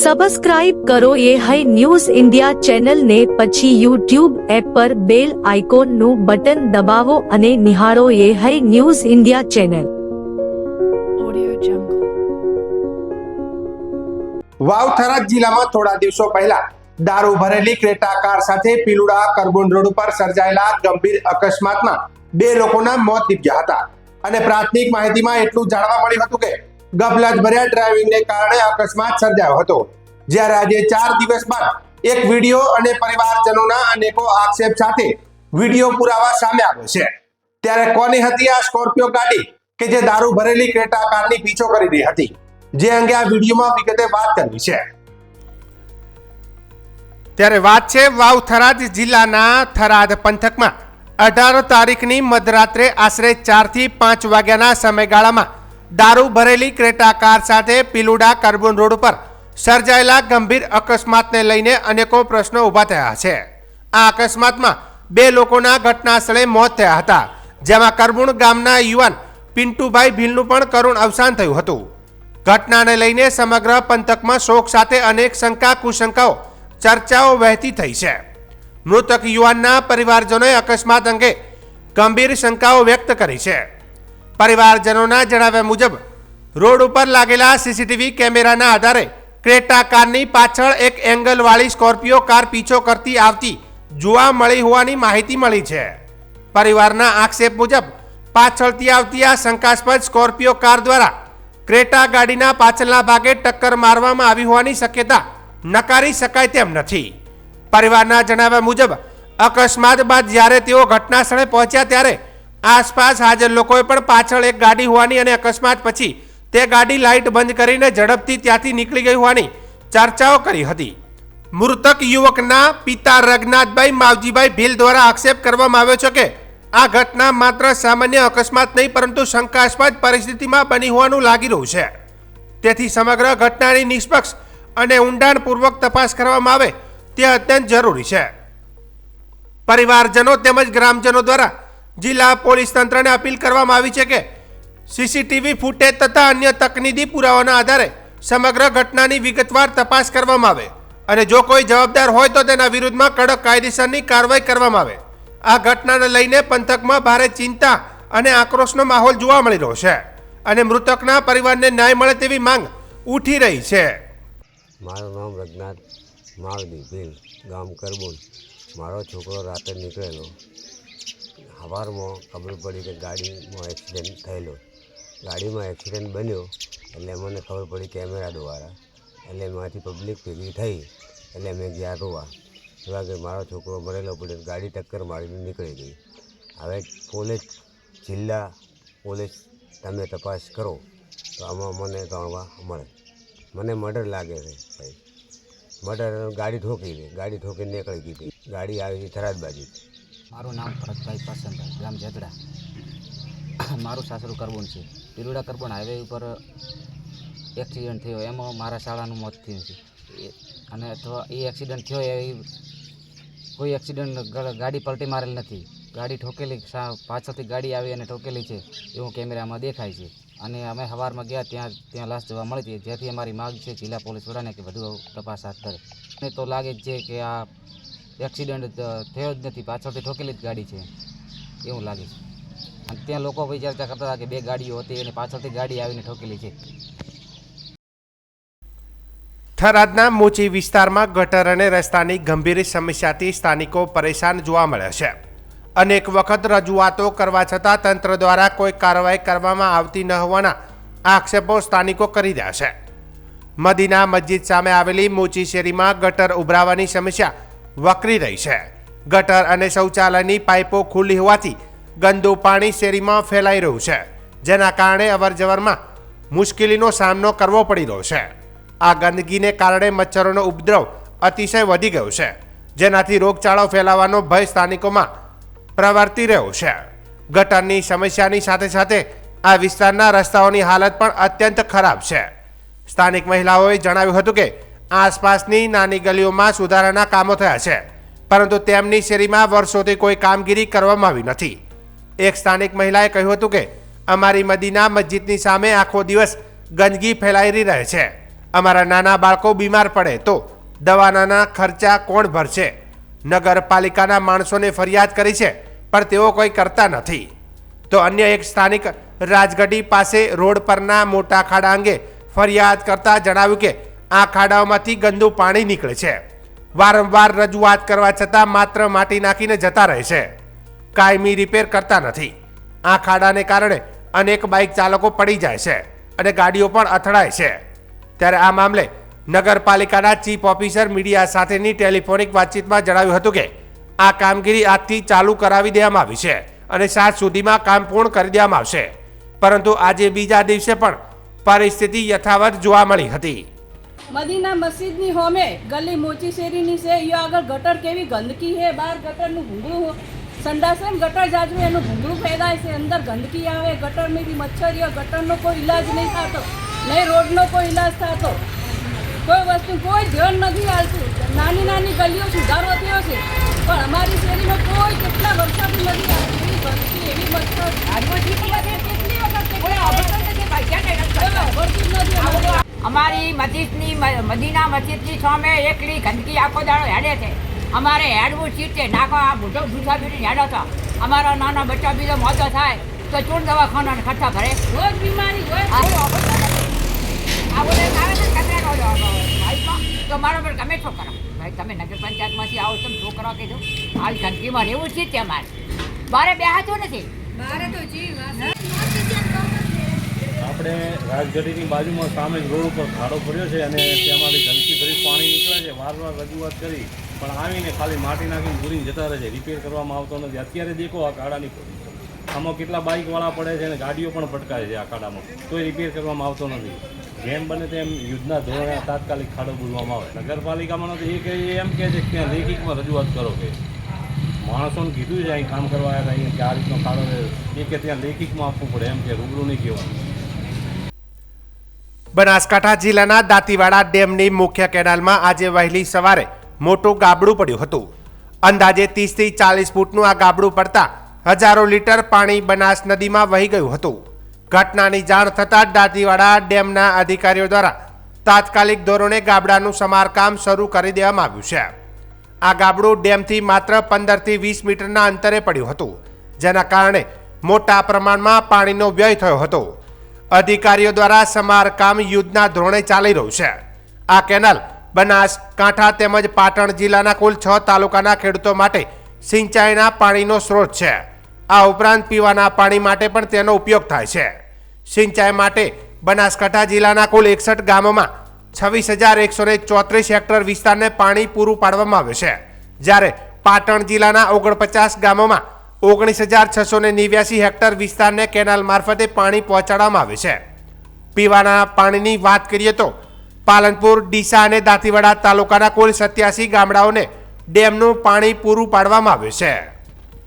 Subscribe કરો એ high news India ચેનલને, પછી યુટ્યુબ એપ પર બેલ આઇકોનનું બટન દબાવો અને નિહાળો એ high news India channel. Vav Tharad જિલ્લામાં થોડા દિવસો પહેલા દારૂ ભરેલી ક્રેટા કાર સાથે પીલુડા કરબોન રોડ ઉપર સર્જાયેલા ગંભીર અકસ્માતમાં 2 લોકોના મોત નીપજ્યા હતા અને પ્રાથમિક માહિતીમાં એટલું જાણવા મળ્યું હતું કે ગફલત ભર્યા ડ્રાઇવિંગને કારણે અકસ્માત સર્જાયો હતો. જ્યારે આજે 4 દિવસ બાદ એક વિડીયો અને પરિવારજનોના અનેકો આક્ષેપ સાથે વિડીયો પુરાવા સામે આવ્યો છે. ત્યારે કોની હતી આ સ્કોર્પિયો ગાડી કે જે દારૂ ભરેલી ક્રેટા કારની પીછો કરી રહી હતી, જે અંગે આ વિડીયોમાં વિગતે વાત કરવી છે. ત્યારે વાત છે વાવ થરાદ જિલ્લાના થરાદ પંથકમાં 18 તારીખની મધરાત્રે આશરે 4 થી 5 વાગ્યાના સમયગાળામાં દારૂ ભરેલી ક્રેટા કાર સાથે પીલુડા કાર્બન રોડ પર સર્જાયેલા ગંભીર અકસ્માતને લઈને અનેકો પ્રશ્નો ઊભા થયા છે. આ અકસ્માતમાં 2 લોકોના ઘટના સ્થળે મોત થયા હતા, જેમાં કરબુણ ગામના યુવાન પિન્ટુભાઈ ભીલનું પણ કરુણ અવસાન થયું હતું. ઘટનાને લઈને સમગ્ર પંથકમાં શોક સાથે અનેક શંકા કુશંકાઓ ચર્ચાઓ વહેતી થઈ છે. મૃતક યુવાનના પરિવારજનોએ અકસ્માત અંગે ગંભીર શંકાઓ વ્યક્ત કરી છે. પરિવારજનોના જણાવ્યા મુજબ રોડ ઉપર લાગેલા સીસીટીવી કેમેરાના આધારે ક્રેટા કારની પાછળ એક એંગલવાળી સ્કોર્પિયો કાર પીછો કરતી આવતી જોવા મળી હોવાની માહિતી મળી છે. પરિવારના આક્ષેપ મુજબ પાછળથી આવતી આ શંકાસ્પદ સ્કોર્પિયો કાર દ્વારા ક્રેટા ગાડીના પાછળના ભાગે ટક્કર મારવામાં આવી હોવાની શક્યતા નકારી શકાય તેમ નથી. પરિવારના જણાવ્યા મુજબ અકસ્માત બાદ જ્યારે તેઓ ઘટના સ્થળે પહોંચ્યા ત્યારે આસપાસ હાજર લોકોએ પણ પાછળ એક ગાડી હોવાની અને અકસ્માત પછી તે ગાડી લાઇટ બંધ કરીને ઝડપથી ત્યાંથી નીકળી ગઈ હોવાની ચર્ચાઓ કરી હતી. મૃતક યુવકના પિતા રઘનાથભાઈ માવજીભાઈ ભીલ દ્વારા આક્ષેપ કરવામાં આવ્યો છે કે આ ઘટના માત્ર સામાન્ય અકસ્માત નહીં પરંતુ શંકાસ્પદ પરિસ્થિતિમાં બની હોવાનું લાગી રહ્યું છે. તેથી સમગ્ર ઘટનાની નિષ્પક્ષ અને ઊંડાણપૂર્વક તપાસ કરવામાં આવે તે અત્યંત જરૂરી છે. પરિવારજનો તેમજ ગ્રામજનો દ્વારા જિલ્લા પોલીસ તંત્રને અપીલ કરવામાં આવી છે કે સીસીટીવી ફૂટેજ તથા અન્ય તકનીકી પુરાવાના આધારે સમગ્ર ઘટનાની વિગતવાર તપાસ કરવામાં આવે અને જો કોઈ જવાબદાર હોય તો તેના વિરુદ્ધમાં કડક કાયદેસરની કાર્યવાહી કરવામાં આવે. આ ઘટનાને લઈને પંથકમાં ભારે ચિંતા અને આક્રોશનો માહોલ જોવા મળી રહ્યો છે અને મૃતકના પરિવારને ન્યાય મળે તેવી માંગ ઉઠી રહી છે. મારું નામ રઘનાથ માવજી ભીલ, ગામ કરબોન. મારો છોકરો રાતે નીકળેલો, સવારમાં ખબર પડી કે ગાડીમાં એક્સિડન્ટ થયેલો. ગાડીમાં એક્સિડન્ટ બન્યો એટલે મને ખબર પડી કેમેરા દ્વારા, એટલે એમાંથી પબ્લિક ભેગી થઈ એટલે મેં ગયા રોવા કે મારો છોકરો મરેલો પડ્યો, ગાડી ટક્કર મારીને નીકળી ગઈ. હવે પોલીસ, જિલ્લા પોલીસ તમે તપાસ કરો તો આમાં મને જાણવા મળે. મને મર્ડર લાગે છે સાહેબ. મર્ડર ગાડી ઠોકીને નીકળી ગઈ. ગાડી આવી થરાદ બાજુ. મારું નામ ભરતભાઈ પસંદ, ગામ જગડા. મારું સાસરું કરબોન છે. પીલુડા કરબોન હાઈવે ઉપર એક્સિડન્ટ થયો, એમાં મારા શાળાનું મોત થયું છે. અને એ એક્સિડન્ટ થયો એ કોઈ એક્સિડન્ટ ગાડી પલટી મારેલ નથી. ગાડી ઠોકેલી, પાછળથી ગાડી આવી અને ઠોકેલી છે એવું કેમેરામાં દેખાય છે. અને અમે સવારમાં ગયા ત્યાં લાશ જોવા મળી હતી, જેથી અમારી માગ છે જિલ્લા પોલીસ વડાને કે વધુ તપાસ હાથ ધરે. અને તો લાગે જ છે કે આ એક્સિડન્ટ થયો જ નથી, પાછળથી ઠોકેલી જ ગાડી છે એવું લાગે છે. અને ત્યાં લોકો વિચારતા કરતા હતા કે 2 ગાડીઓ હતી અને પાછળથી ગાડી આવીને ઠોકેલી છે. થરાદના મોચી વિસ્તારમાં ગટર અને રસ્તાની ગંભીર સમસ્યાથી સ્થાનિકો પરેશાન જોવા મળ્યા છે. અનેક વખત રજૂઆતો કરવા છતાં તંત્ર દ્વારા કોઈ કાર્યવાહી કરવામાં આવતી ન હોવાના આક્ષેપો સ્થાનિકો કરી રહ્યા છે. મદીના મસ્જિદ સામે આવેલી મોચી શેરીમાં ગટર ઉભરાવાની સમસ્યા વકરી રહી છે. ગટર અને શૌચાલયની પાઇપો ખુલ્લી હોવાથી ગંદુ પાણી શેરીમાં ફેલાઈ રહ્યું છે, જેના કારણે અવરજવરમાં મુશ્કેલીનો સામનો કરવો પડી રહ્યો છે. આ ગંદકીને કારણે મચ્છરોનો ઉપદ્રવ અતિશય વધી ગયો છે, જેનાથી રોગચાળો ફેલાવાનો ભય સ્થાનિકોમાં પ્રવર્તી રહ્યો છે. ગટરની સમસ્યાની સાથે સાથે આ વિસ્તારના રસ્તાઓની હાલત પણ અત્યંત ખરાબ છે. સ્થાનિક મહિલાઓએ જણાવ્યું હતું કે આસપાસની નાની ગલીઓમાં સુધારાના કામો થયા છે, પરંતુ તેમની શેરીમાં વર્ષોથી કોઈ કામગીરી કરવામાં આવી નથી. એક સ્થાનિક મહિલાએ કહ્યું હતું કે અમારી મદીના મસ્જિદની સામે આખો દિવસ ગંદકી ફેલાઈ રહી છે અમારા નાના બાળકો બીમાર પડે તો દવાના ખર્ચા કોણ ભરશે? નગરપાલિકાના માણસોને ફરિયાદ કરી છે, પણ તેઓ કોઈ કરતા નથી. તો અન્ય એક સ્થાનિક રાજગઢી પાસે રોડ પરના મોટા ખાડા અંગે ફરિયાદ કરતા જણાવ્યું કે આ ખાડાઓમાંથી ગંદુ પાણી નીકળે છે. વારંવાર રજૂઆત કરવા છતાં માત્ર માટી નાખીને જતા રહે છે, કાયમી રિપેર કરતા નથી. આ ખાડાને કારણે અનેક બાઇક ચાલકો પડી જાય છે અને ગાડીઓ પણ અથડાય છે. ત્યારે આ મામલે નગરપાલિકાના ચીફ ઓફિસર મીડિયા સાથેની ટેલિફોનિક વાતચીતમાં જણાવ્યું હતું કે આ કામગીરી આજથી ચાલુ કરાવી દેવામાં આવી છે અને 7 સુધીમાં કામ પૂર્ણ કરી દેવામાં આવશે. પરંતુ આજે બીજા દિવસે પણ પરિસ્થિતિ યથાવત જોવા મળી હતી. મદીના મસ્જિદની હોમે ગલી મોચી શેરીની છે, યો આગળ ગટર કેવી ગંદકી છે, બહાર ગટરનું ભૂંગળું સંડાસ છે, ગટર જાજુ એનું ભૂંગળું ફેલાય છે, અંદર ગંદકી આવે, ગટરમાંથી મચ્છરીઓ, ગટરનો કોઈ ઇલાજ નહીં થતો, નહીં રોડનો કોઈ ઇલાજ થતો, કોઈ વસ્તુ કોઈ ધ્યાન નથી આવતું. નાની નાની ગલીઓ સુધારો થયો છે, પણ અમારી શેરીમાં કોઈ કેટલા વર્ષોથી નથી આવતી. એવી ગંદકી, એવી મચ્છર કેટલી વખત અમારી મસ્જિદની મદીના મસ્જિદની સામે એકલી ગંદકી આખો દાડો હેડે છે. અમારે હેડવું સીટ નાખો, આ બુઢો મુસાફરી હેડો છો. અમારા નાના બચ્ચા બીજો મોટો થાય તો ચૂંટ દવાખાના ખર્ચા ભરે, રોજ બીમારી હોય. આ બોલે આવે છે કચરાનો ભાઈમાં તો મારો પર ગમે છો કરો ભાઈ, તમે નગર પંચાયતમાંથી આવો તમે છોકરા કીધું આ ગંદકીમાં રહેવું છે તે અમારે બારે બેહાતું નથી. આપણે રાજગઢીની બાજુમાં સામે રોડ ઉપર ખાડો પડ્યો છે અને તેમાંથી ગંદકી ભરી પાણી નીકળે છે. વારંવાર રજૂઆત કરી પણ આવીને ખાલી માટી નાખીને પૂરીને જતા રહે છે, રિપેર કરવામાં આવતો નથી. અત્યારે દેખો આ ખાડાની આમાં કેટલા બાઇકવાળા પડે છે અને ગાડીઓ પણ ભટકાય છે આ ખાડામાં, તોય રિપેર કરવામાં આવતો નથી. જેમ બને તેમ યુદ્ધના ધોરણે તાત્કાલિક ખાડો પૂરવામાં આવે. નગરપાલિકામાં નથી એ કે એમ કહે છે કે ત્યાં લેખિતમાં રજૂઆત કરો કે માણસોને કીધું છે અહીં કામ કરવા આવ્યા હતા અહીંયા કે આ રીતનો ખાડો એ કે ત્યાં લેખિતમાં આપવું પડે, એમ કે રૂબરૂ નહીં કહેવાનું. બનાસકાંઠા જિલ્લાના દાંતીવાડા ડેમની મુખ્ય કેનાલમાં આજે વહેલી સવારે મોટું ગાબડું પડ્યું હતું. અંદાજે 30 થી 40 ફૂટનું આ ગાબડું પડતા હજારો લીટર પાણી બનાસ નદીમાં વહી ગયું હતું. ઘટનાની જાણ થતાં દાંતીવાડા ડેમના અધિકારીઓ દ્વારા તાત્કાલિક ધોરણે ગાબડાનું સમારકામ શરૂ કરી દેવામાં આવ્યું છે. આ ગાબડું ડેમથી માત્ર 15 થી 20 મીટરના અંતરે પડ્યું હતું, જેના કારણે મોટા પ્રમાણમાં પાણીનો વ્યય થયો હતો. અધિકારીઓ દ્વારા સમારકામ યુદ્ધના ધોરણે ચાલી રહ્યું છે. આ કેનાલ બનાસકાંઠા તેમજ પાટણ જિલ્લાના કુલ 6 તાલુકાના ખેડૂતો માટે સિંચાઈના પાણીનો સ્ત્રોત છે. આ ઉપરાંત પીવાના પાણી માટે પણ તેનો ઉપયોગ થાય છે. સિંચાઈ માટે બનાસકાંઠા જિલ્લાના કુલ 61 ગામોમાં 26,134 હેક્ટર વિસ્તારને પાણી પૂરું પાડવામાં આવે છે, જ્યારે પાટણ જિલ્લાના 49 ગામોમાં 19,689 હેક્ટર વિસ્તારને કેનાલ મારફતે પાણી પહોંચાડવામાં આવે છે. પીવાના પાણીની વાત કરીએ તો પાલનપુર, ડીસા અને દાંતીવાડા તાલુકાના કુલ 87 ગામડાઓને ડેમનું પાણી પૂરું પાડવામાં આવે છે.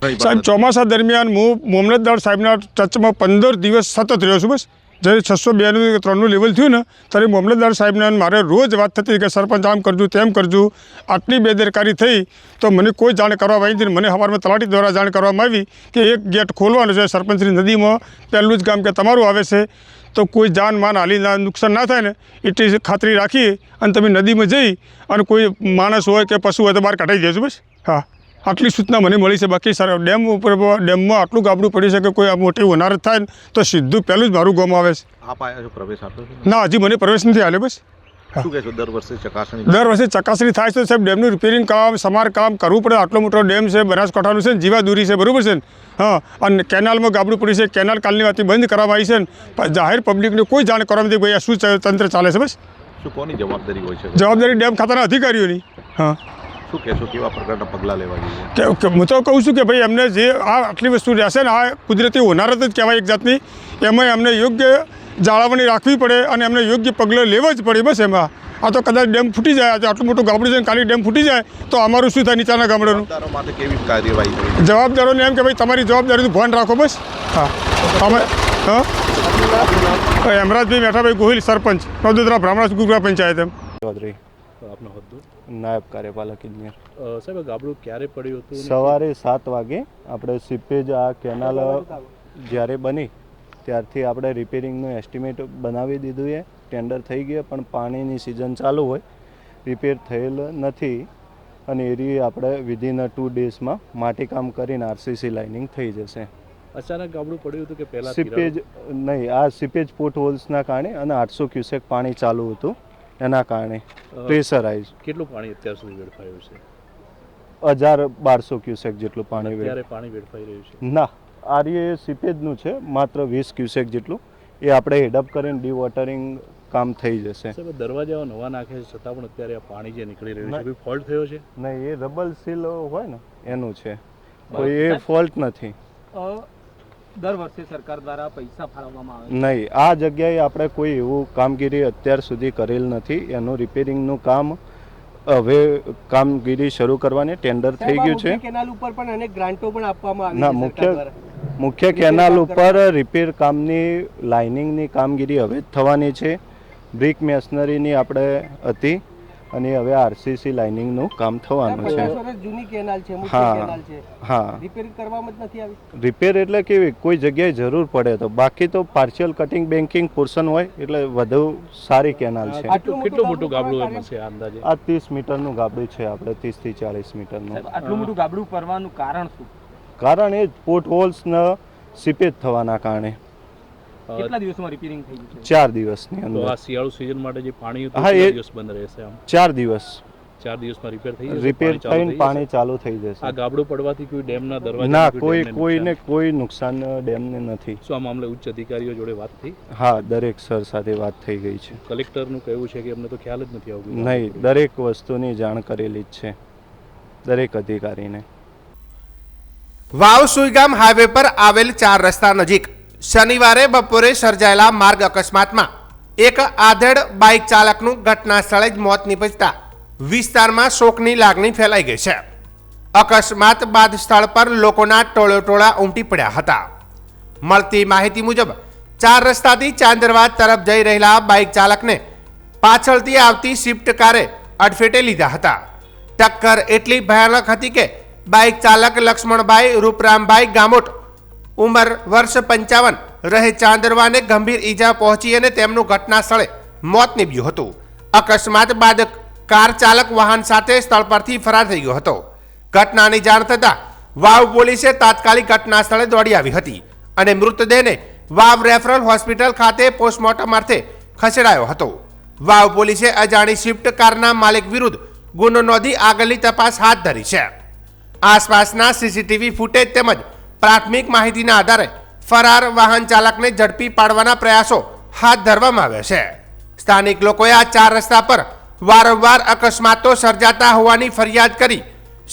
સાહેબ, ચોમાસા દરમિયાન હું મામલતદાર સાહેબના ટચમાં 15 દિવસ સતત રહ્યો છું. બસ જ્યારે 602નું 3નું લેવલ થયું ને ત્યારે મામલતદાર સાહેબને મારે રોજ વાત થતી કે સરપંચ આમ કરજો તેમ કરજો. આટલી બેદરકારી થઈ તો મને કોઈ જાણ કરવામાં આવી નથી. મને સવારમાં તલાટી દ્વારા જાણ કરવામાં આવી કે એક ગેટ ખોલવાનો છે સરપંચની નદીમાં, પહેલું જ ગામ કે તમારું આવે છે, તો કોઈ જાન માન હાલી નુકસાન ના થાય ને એટલી ખાતરી રાખી અને તમે નદીમાં જઈ અને કોઈ માણસ હોય કે પશુ હોય તો બહાર કાઢી દેજો. બસ હા, આટલી સૂચના મને મળી છે. બાકી સર ડેમ ઉપર ડેમમાં આટલું ગાબડું પડી છે કે કોઈ મોટી હોનારત થાય તો સીધું પહેલું જ મારું ગામ આવે છે. આપ આવ્યા છો, પ્રવેશ આપ્યો છે? ના, હજી મને પ્રવેશ નથી આપ્યો. બસ શું કહેશો, દર વર્ષે ચકાસણી થાય છે સાહેબ? ડેમનું રિપેરિંગ કામ, સમારકામ કરવું પડે. આટલો મોટો ડેમ છે, બનાસકાંઠાનું છે, જીવાદોરી છે, બરાબર છે ને? હા, અને કેનાલમાં ગાબડું પડ્યું છે. કેનાલ કાલની વાતથી બંધ કરવામાં આવી છે ને જાહેર પબ્લિકને કોઈ જાણ કરવામાં નથી. ભાઈ આ શું તંત્ર ચાલે છે? બસ શું કોની જવાબદારી હોય છે? જવાબદારી ડેમ ખાતાના અધિકારીઓની. હા, શું કહેશો, કેવા પ્રકારના પગલાં લેવા જોઈએ? હું તો કહું છું કે ભાઈ એમને જે આ આટલી વસ્તુ રહેશે ને આ કુદરતી હોનારત જ કહેવાય એક જાતની, એમાં એમને યોગ્ય જાળવણી રાખવી પડે અને એમને યોગ્ય પગલાં લેવા જ પડે. બસ એમાં આ તો કદાચ ડેમ ફૂટી જાય, આજે આટલું મોટું ગામડું છે કાલી ડેમ ફૂટી જાય તો અમારું શું થાય નીચાના ગામડાનું? માટે કેવી કાર્યવાહી કરવી? જવાબદારોને એમ કે ભાઈ તમારી જવાબદારીનું ભાન રાખો. બસ હા, અમે હા હેમરાજભાઈ મેઠાભાઈ ગોહિલ, સરપંચ નવદોદરા બ્રાહ્મણ ગુરુગ્રા પંચાયત. એમ ચૌધરી, આપનો હોદ્દો? નાયબ કાર્યપાલક ઇજનેર. સાહેબ, ગાબડું ક્યારે પડ્યું હતું? સવારે 7 વાગે આપણે સીપેજ આ કેનાલ જ્યારે બની ત્યારથી આપણે રિપેરિંગનું એસ્ટિમેટ બનાવી દીધું છે ટેન્ડર થઈ ગયા પણ પાણીની સિઝન ચાલુ હોય રિપેર થયેલ નથી અને એરી આપણે વિધિન 2 ડેઝમાં માટીકામ કરીને આરસીસી લાઇનિંગ થઈ જશે. અચાનક ગાબડું પડ્યું હતું કે પહેલા સીપેજ નહીં, આ સીપેજ પોર્ટ હોલ્સના કારણે અને 800 ક્યુસેક પાણી ચાલુ હતું એના કારણે પ્રેશરાઇઝ. કેટલું પાણી અત્યાર સુધી વેડફાયું છે? 1200 ક્યુસેક જેટલું પાણી અત્યારે પાણી વેડફાઈ રહ્યું છે? ના, આર્ય સીપેજનું છે માત્ર 20 ક્યુસેક જેટલું. એ આપણે હેડઅપ કરીને ડીવોટરિંગ કામ થઈ જશે. સાહેબ, દરવાજાઓ નવા નાખે છે છતાં પણ અત્યારે આ પાણી જે નીકળી રહ્યું છે કોઈ ફોલ્ટ થયો છે? નહીં, એ રબલ સીલ હોય ને એનું છે, કોઈ એ ફોલ્ટ નથી. દર વર્ષે સરકાર દ્વારા પૈસા ફાળવવામાં આવે નહીં, આ જગ્યાએ આપણે કોઈ એવું કામગીરી અત્યાર સુધી કરેલ નથી. એનું રિપેરિંગનું કામ હવે કામગીરી શરૂ કરવાની ટેન્ડર થઈ ગયું છે. કેનાલ ઉપર પણ અનેક ગ્રાન્ટો પણ આપવામાં ના, મુખ્ય કેનાલ ઉપર રિપેર કામની લાઇનિંગની કામગીરી હવે જ થવાની છે. બ્રિક મેશનરીની આપણે હતી અને હવે આરસીસી લાઇનિંગનું કામ થવાનું છે. જૂની કેનાલ છે, હા, રિપેર કરવામાં જ નથી આવી. રિપેર એટલે કેવી કોઈ જગ્યાએ જરૂર પડે તો, બાકી તો પાર્શિયલ કટિંગ બેન્કિંગ પોર્શન હોય એટલે વધુ સારી કેનાલ છે. કેટલું મોટું ગાબડું એમાં છે અંદાજે? આ 30 મીટરનું ગાબડું છે આપણે, 30 થી 40 મીટરનું. આટલું મોટું ગાબડું કરવાનું કારણ શું? કારણ એ પોર્ટ હોલ્સના સીપેજ થવાના કારણે. કેટલા દિવસમાં રિપેરિંગ થઈ ગયું છે? 4 દિવસની તો અંદર. આ શિયાળુ સિઝન માટે જે પાણી હતું હા, કેટલા દિવસ બંધ રહેશે? આમ 4 દિવસ 4 દિવસમાં રિપેર થઈ જશે? રિપેર થઈને પાણી ચાલુ થઈ આ જશે. ગાબડું પડવાથી કોઈ ડેમના દરવાજા ના, કોઈને કોઈ નુકસાન ડેમને નથી. શું આ મામલે ઉચ્ચ અધિકારીઓ જોડે વાત થઈ? હા, દરેક સર સાથે વાત થઈ ગઈ છે. કલેક્ટરનું કહેવું છે કે અમને તો ખ્યાલ જ નથી આવતું. નહીં, દરેક વસ્તુની જાણ કરેલી જ છે દરેક અધિકારીને. વાવ સુઈગામ હાઈવે પર આવેલ 4 રસ્તા નજીક શનિવારે બપોરે સર્જાયેલા માર્ગ અકસ્માતમાં એક આધેડ બાઇક ચાલકનું ઘટના સ્થળે જ મોત નિપજતા વિસ્તારમાં શોકની લાગણી ફેલાઈ ગઈ છે. અકસ્માત બાદ સ્થળ પર લોકોના ટોળા ઉમટી પડ્યા હતા. મળતી માહિતી મુજબ 4 રસ્તાથી ચાંદરવાદ તરફ જઈ રહેલા બાઇક ચાલકને પાછળથી આવતી સ્વિફ્ટ કારે અડફેટે લીધા હતા. ટક્કર એટલી ભયાનક હતી કે બાઇક ચાલક લક્ષ્મણભાઈ રૂપરામભાઈ ગામોટ, ઉંમર વર્ષ 55, રહે ચાંદરવાને ગંભીર ઈજા પહોંચી અને તેમનું ઘટના સ્થળે મોત નીપજ્યું હતું. અકસ્માત બાદ કાર ચાલક વાહન સાથે સ્થળ પરથી ફરાર થઈ ગયો હતો. ઘટનાની જાણ થતાં વાવ પોલીસે તાત્કાલિક ઘટના સ્થળે દોડી આવી હતી અને મૃતદેહને વાવ રેફરલ હોસ્પિટલ ખાતે પોસ્ટમોર્ટમ અર્થે ખસેડાયો હતો. વાવ પોલીસે અજાણી સ્વિફ્ટ કારના માલિક વિરુદ્ધ ગુનો નોંધી આગળની તપાસ હાથ ધરી છે. આસપાસના સીસીટીવી ફૂટેજ તેમજ પ્રાથમિક માહિતીના આધારે ફરાર વાહન ચાલકને ઝડપી પાડવાના પ્રયાસો હાથ ધરવામાં આવ્યા છે. સ્થાનિક લોકોએ આ 4 રસ્તા પર વારંવાર અકસ્માતો સર્જાતા હોવાની ફરિયાદ કરી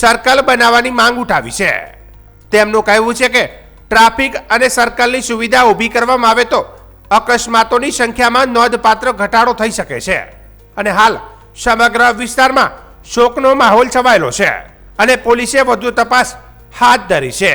સર્કલ બનાવવાની માંગ ઉઠાવી છે. તેમનું કહેવું છે કે ટ્રાફિક અને સર્કલની સુવિધા ઊભી કરવામાં આવે તો અકસ્માતોની સંખ્યામાં નોંધપાત્ર ઘટાડો થઈ શકે છે અને હાલ સમગ્ર વિસ્તારમાં શોકનો માહોલ છવાયેલો છે અને પોલીસે વધુ તપાસ હાથ ધરી છે.